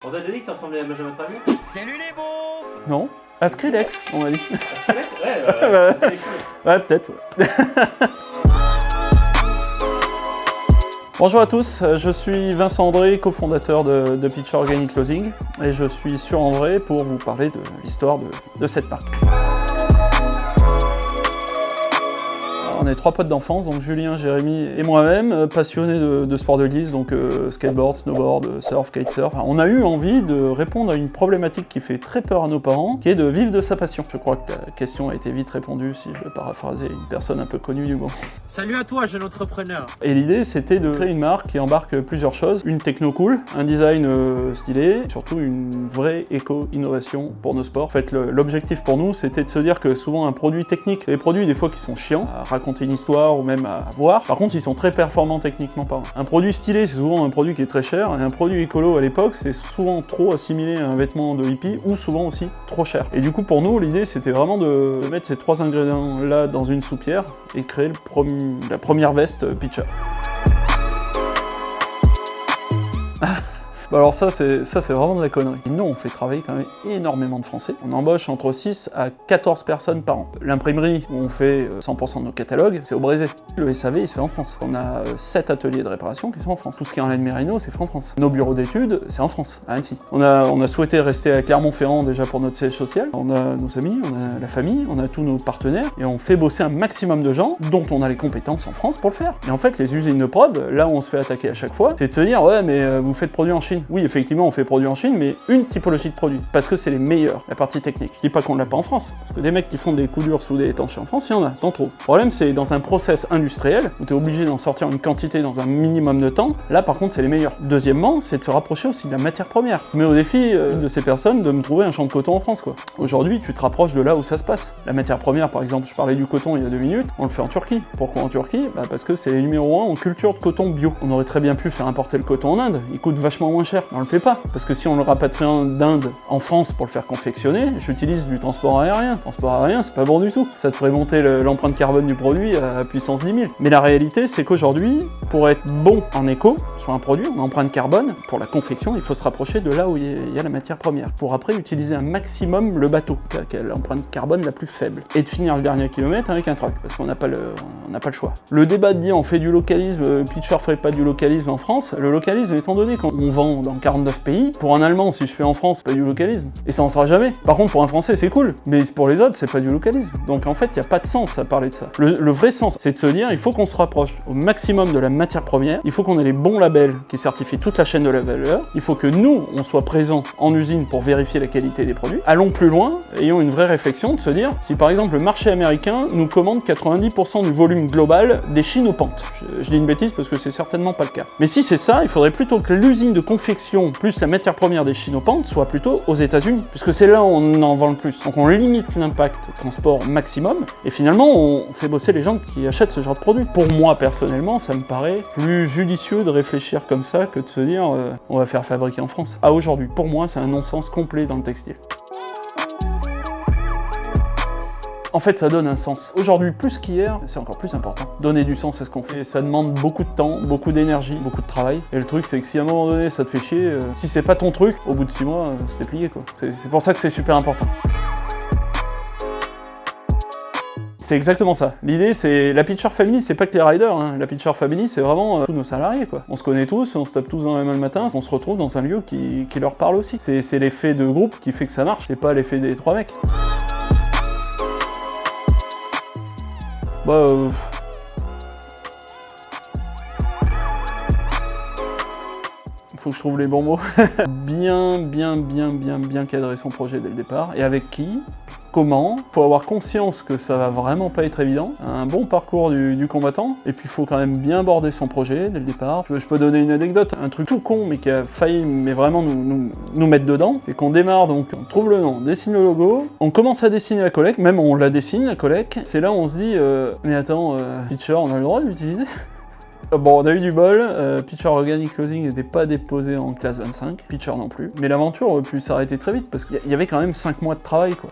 On t'a dit que tu ressemblais à Benjamin Travier? Salut les beaufs! Non. À Skrillex, on m'a dit. Ouais, c'est les cheveux. Ouais, peut-être. Bonjour à tous, je suis Vincent André, cofondateur de Pitcher Organic Closing, et je suis sur André pour vous parler de l'histoire de cette marque. On est trois potes d'enfance, donc Julien, Jérémy et moi-même, passionnés de sport de glisse, donc skateboard, snowboard, surf, kitesurf. Enfin, on a eu envie de répondre à une problématique qui fait très peur à nos parents, qui est de vivre de sa passion. Je crois que la question a été vite répondue, si je veux paraphraser une personne un peu connue du moment. Salut à toi, jeune entrepreneur! Et l'idée, c'était de créer une marque qui embarque plusieurs choses. Une techno cool, un design stylé, surtout une vraie éco-innovation pour nos sports. En fait, l'objectif pour nous, c'était de se dire que souvent un produit technique, les produits des fois qui sont chiants à raconter une histoire ou même à voir. Par contre, ils sont très performants techniquement parlant. Un produit stylé, c'est souvent un produit qui est très cher, et un produit écolo à l'époque, c'est souvent trop assimilé à un vêtement de hippie ou souvent aussi trop cher. Et du coup, pour nous, l'idée, c'était vraiment de mettre ces trois ingrédients-là dans une soupière et créer la première veste Pitcher. Bah alors ça c'est vraiment de la connerie. Nous on fait travailler quand même énormément de Français. On embauche entre 6 à 14 personnes par an. L'imprimerie où on fait 100% de nos catalogues, c'est au Brésil. Le SAV il se fait en France. On a 7 ateliers de réparation qui sont en France. Tout ce qui est en laine mérino c'est fait en France. Nos bureaux d'études c'est en France, à Annecy. On a souhaité rester à Clermont-Ferrand déjà pour notre siège social. On a nos amis, on a la famille, on a tous nos partenaires et on fait bosser un maximum de gens dont on a les compétences en France pour le faire. Et en fait les usines de prod, là où on se fait attaquer à chaque fois, c'est de se dire ouais mais vous faites produire en Chine. Oui, effectivement, on fait produire en Chine, mais une typologie de produits, parce que c'est les meilleurs, la partie technique. Je dis pas qu'on l'a pas en France, parce que des mecs qui font des coudures soudées étanches en France, il y en a, t'en trouves. Le problème, c'est dans un process industriel, où tu es obligé d'en sortir une quantité dans un minimum de temps, là, par contre, c'est les meilleurs. Deuxièmement, c'est de se rapprocher aussi de la matière première. Mais au défi de ces personnes de me trouver un champ de coton en France, quoi. Aujourd'hui, tu te rapproches de là où ça se passe. La matière première, par exemple, je parlais du coton il y a 2 minutes, on le fait en Turquie. Pourquoi en Turquie? Bah parce que c'est les numéro 1 en culture de coton bio. On aurait très bien pu faire importer le coton en Inde, il coûte vachement moins cher. On le fait pas, parce que si on le rapatrie d'Inde en France pour le faire confectionner, j'utilise du transport aérien. Le transport aérien, c'est pas bon du tout. Ça te ferait monter l'empreinte carbone du produit à puissance 10 000. Mais la réalité, c'est qu'aujourd'hui, pour être bon en éco, sur un produit, en empreinte carbone, pour la confection, il faut se rapprocher de là où il y a la matière première. Pour après utiliser un maximum le bateau, qui a l'empreinte carbone la plus faible. Et de finir le dernier kilomètre avec un truck, parce qu'on n'a pas le choix. Le débat de dire on fait du localisme, Pitcher ferait pas du localisme en France, le localisme étant donné qu'on vend dans 49 pays, pour un Allemand, si je fais en France, c'est pas du localisme. Et ça en sera jamais. Par contre, pour un Français, c'est cool. Mais pour les autres, c'est pas du localisme. Donc en fait, il n'y a pas de sens à parler de ça. Le vrai sens, c'est de se dire, il faut qu'on se rapproche au maximum de la matière première. Il faut qu'on ait les bons labels qui certifient toute la chaîne de la valeur. Il faut que nous, on soit présents en usine pour vérifier la qualité des produits. Allons plus loin, ayons une vraie réflexion de se dire, si par exemple le marché américain nous commande 90% du volume global des chinopentes. Je dis une bêtise parce que c'est certainement pas le cas. Mais si c'est ça, il faudrait plutôt que l'usine de confection plus la matière première des chinopentes soit plutôt aux États-Unis, puisque c'est là où on en vend le plus. Donc on limite l'impact transport maximum, et finalement on fait bosser les gens qui achètent ce genre de produit. Pour moi personnellement, ça me paraît plus judicieux de réfléchir comme ça que de se dire on va faire fabriquer en France. À aujourd'hui, pour moi, c'est un non-sens complet dans le textile. En fait, ça donne un sens. Aujourd'hui, plus qu'hier, c'est encore plus important. Donner du sens à ce qu'on fait, ça demande beaucoup de temps, beaucoup d'énergie, beaucoup de travail. Et le truc, c'est que si à un moment donné, ça te fait chier, si c'est pas ton truc, au bout de 6 mois, c'était plié, quoi. C'est pour ça que c'est super important. C'est exactement ça. L'idée, c'est la Pitcher Family, c'est pas que les riders, hein. La Pitcher Family, c'est vraiment tous nos salariés, quoi. On se connaît tous, on se tape tous dans la main le matin, on se retrouve dans un lieu qui leur parle aussi. C'est l'effet de groupe qui fait que ça marche, c'est pas l'effet des 3 mecs. Faut que je trouve les bons mots. bien cadrer son projet dès le départ. Et avec qui? Comment? Faut avoir conscience que ça va vraiment pas être évident. Un bon parcours du combattant. Et puis il faut quand même bien border son projet dès le départ. Je peux donner une anecdote, un truc tout con mais qui a failli vraiment nous mettre dedans. C'est qu'on démarre, donc on trouve le nom, on dessine le logo, on commence à dessiner la collecte, même on la dessine la collecte. C'est là où on se dit mais attends, Pitcher, on a le droit de l'utiliser? Bon, on a eu du bol, Pitcher Organic Closing n'était pas déposé en classe 25, Pitcher non plus. Mais l'aventure aurait pu s'arrêter très vite parce qu'il y avait quand même 5 mois de travail, quoi.